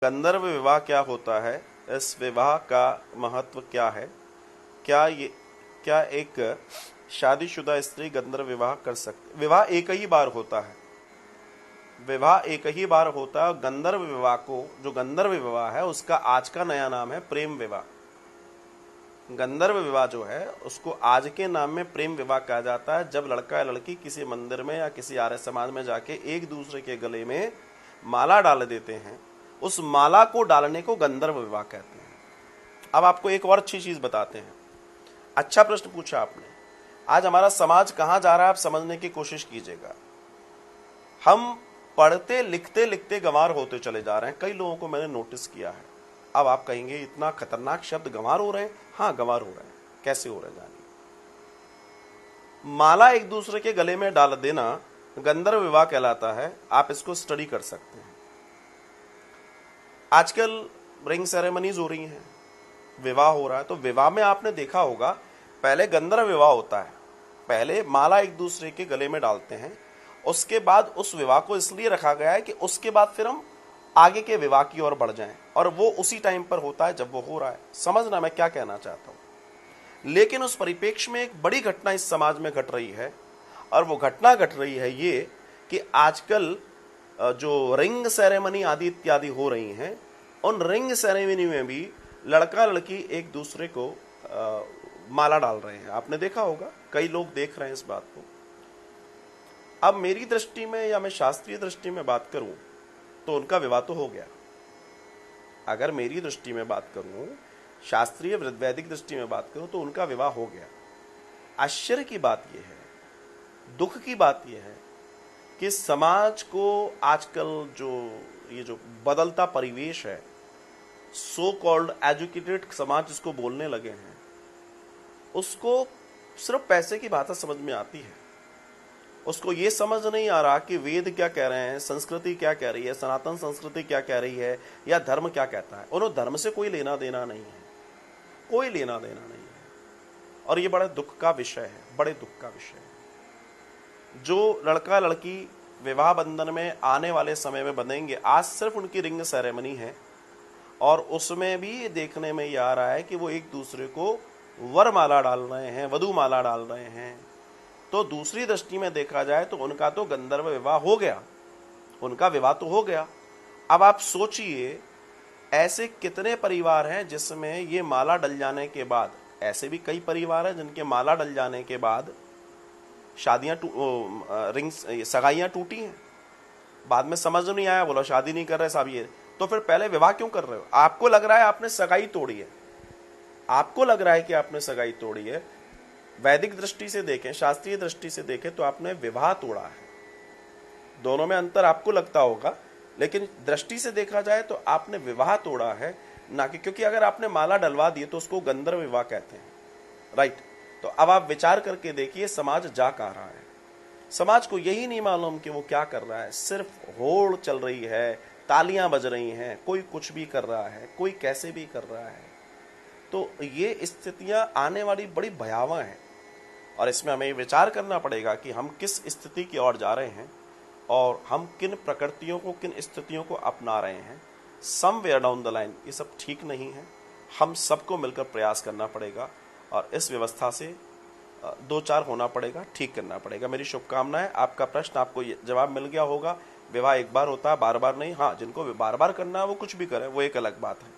गंधर्व विवाह क्या होता है, इस विवाह का महत्व क्या है, क्या एक शादीशुदा स्त्री गंधर्व विवाह कर सकती? विवाह एक ही बार होता है, विवाह एक ही बार होता है। गंधर्व विवाह को, जो गंधर्व विवाह है, उसका आज का नया नाम है प्रेम विवाह। गंधर्व विवाह जो है उसको आज के नाम में प्रेम विवाह कहा जाता है, जब लड़का या लड़की किसी मंदिर में या किसी आर्य समाज में जाके एक दूसरे के गले में माला डाल देते हैं, उस माला को डालने को गंधर्व विवाह कहते हैं। अब आपको एक और अच्छी चीज बताते हैं। अच्छा प्रश्न पूछा आपने। आज हमारा समाज कहां जा रहा है, आप समझने की कोशिश कीजिएगा। हम पढ़ते लिखते लिखते गंवार होते चले जा रहे हैं। कई लोगों को मैंने नोटिस किया है। अब आप कहेंगे इतना खतरनाक शब्द गंवार हो रहे हैं। हाँ, गंवार हो रहे हैं। कैसे हो रहे हैं जानिए। माला एक दूसरे के गले में डाल देना गंधर्व विवाह कहलाता है। आप इसको स्टडी कर सकते हैं। आजकल रिंग सेरेमनीज हो रही हैं, विवाह हो रहा है, तो विवाह में आपने देखा होगा पहले गंधर्व विवाह होता है। पहले माला एक दूसरे के गले में डालते हैं, उसके बाद उस विवाह को इसलिए रखा गया है कि उसके बाद फिर हम आगे के विवाह की ओर बढ़ जाएं, और वो उसी टाइम पर होता है जब वो हो रहा है। समझना मैं क्या कहना चाहता हूं। लेकिन उस परिप्रेक्ष्य में एक बड़ी घटना इस समाज में घट रही है, और वो घटना घट रही है ये कि आजकल जो रिंग सेरेमनी आदि इत्यादि हो रही हैं, उन रिंग सेरेमनी में भी लड़का लड़की एक दूसरे को माला डाल रहे हैं। आपने देखा होगा, कई लोग देख रहे हैं इस बात को। अब मेरी दृष्टि में या मैं शास्त्रीय दृष्टि में बात करूं तो उनका विवाह तो हो गया। अगर मेरी दृष्टि में बात करूं, शास्त्रीय वैदिक दृष्टि में बात करूं, तो उनका विवाह हो गया। आश्चर्य की बात यह है, दुख की बात यह है कि समाज को आजकल जो बदलता परिवेश है, सो कॉल्ड एजुकेटेड समाज जिसको बोलने लगे हैं, उसको सिर्फ पैसे की भाषा समझ में आती है। उसको ये समझ नहीं आ रहा कि वेद क्या कह रहे हैं, संस्कृति क्या कह रही है, सनातन संस्कृति क्या कह रही है, या धर्म क्या कहता है। उन्होंने धर्म से कोई लेना देना नहीं है, कोई लेना देना नहीं है। और ये बड़े दुख का विषय है, बड़े दुख का विषय है। जो लड़का लड़की विवाह बंधन में आने वाले समय में बंधेंगे, आज सिर्फ उनकी रिंग सेरेमनी है, और उसमें भी देखने में यह आ रहा है कि वो एक दूसरे को वर माला डाल रहे हैं, वधू माला डाल रहे हैं। तो दूसरी दृष्टि में देखा जाए तो उनका तो गंधर्व विवाह हो गया, उनका विवाह तो हो गया। अब आप सोचिए, ऐसे कितने परिवार हैं जिसमें ये माला डल जाने के बाद, ऐसे भी कई परिवार हैं जिनके माला डल जाने के बाद शादियां सगाइयां टूटी हैं। बाद में समझ नहीं आया, बोला शादी नहीं कर रहे साहब ये। तो फिर पहले विवाह क्यों कर रहे हो? आपको लग रहा है आपने सगाई तोड़ी है, आपको लग रहा है कि आपने सगाई तोड़ी है। वैदिक दृष्टि से देखें, शास्त्रीय दृष्टि से देखें तो आपने विवाह तोड़ा है। दोनों में अंतर आपको लगता होगा, लेकिन दृष्टि से देखा जाए तो आपने विवाह तोड़ा है, ना कि क्योंकि अगर आपने माला डलवा दी तो उसको गंधर्व विवाह कहते हैं, राइट। तो अब आप विचार करके देखिए समाज जा कहाँ रहा है। समाज को यही नहीं मालूम कि वो क्या कर रहा है। सिर्फ होड़ चल रही है, तालियां बज रही हैं, कोई कुछ भी कर रहा है, कोई कैसे भी कर रहा है। तो ये स्थितियां आने वाली बड़ी भयावह हैं, और इसमें हमें विचार करना पड़ेगा कि हम किस स्थिति की ओर जा रहे हैं, और हम किन प्रकृतियों को, किन स्थितियों को अपना रहे हैं। समवेयर डाउन द लाइन ये सब ठीक नहीं है। हम सबको मिलकर प्रयास करना पड़ेगा, और इस व्यवस्था से दो चार होना पड़ेगा, ठीक करना पड़ेगा। मेरी शुभकामनाएं। आपका प्रश्न, आपको जवाब मिल गया होगा। विवाह एक बार होता है, बार बार नहीं। हाँ, जिनको बार बार करना है वो कुछ भी करें, वो एक अलग बात है।